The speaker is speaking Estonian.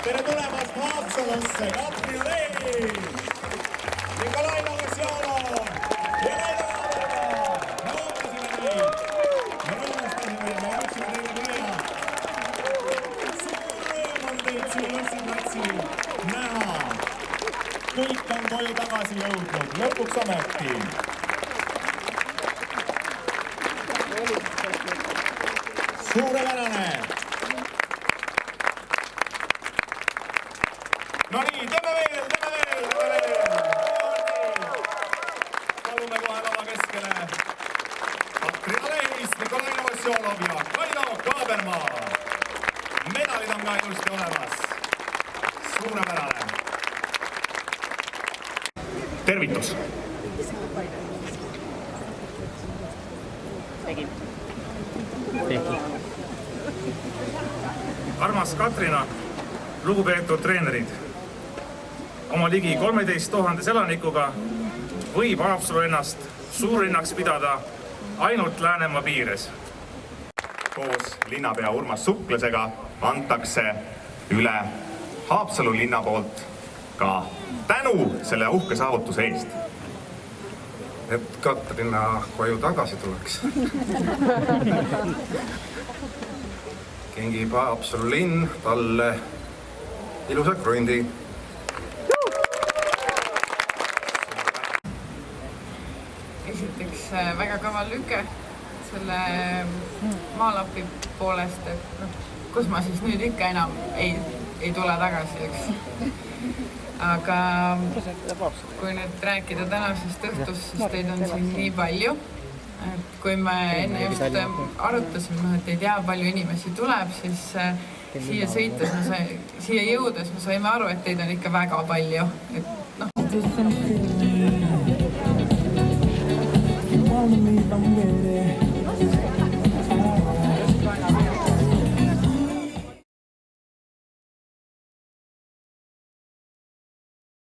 Tere tulemast Haapsalusse, Katri Leevi, Nikolai Novosjolov ja Raido Kaabermaa. Me ootasime neid, me rõõmustasime, me jõudsime teile külla. Suur rõõm on teid siin Lõssi-Platsil näha. Kõik on koju tagasi jõudnud, lõpuks ometi. Suurepärane! No nii, teeme veel! Palume kohe lava keskele Katri Leevist, Nikolai Novosjolov ja Raido Kaabermaa. Medalid on ka ilusti olemas. Suurepärane. Tervitus! Armas Katrina, lugupeetud treenerid, oma ligi 13 000 elanikuga võib Haapsalu ennast suurlinnaks pidada ainult Läänemaa piires. Koos linnapea Urmas Suklasega antakse üle Haapsalu linna poolt ka tänu selle uhke saavutuse eest. Et Katrina koju tagasi tuleks. Kingib Haapsalu linn talle ilusa krundi. Esiteks väga kaval lüke selle maalapi poolest, et kus ma siis nüüd ikka enam ei tule tagasi, eks. Aga kui nüüd rääkida tänasest õhtust, siis teid on siin nii palju. Et kui me enne just arutasime, et ei tea, palju inimesi tuleb, siis siia jõudes me saime aru, et teid on ikka väga palju. Et, noh.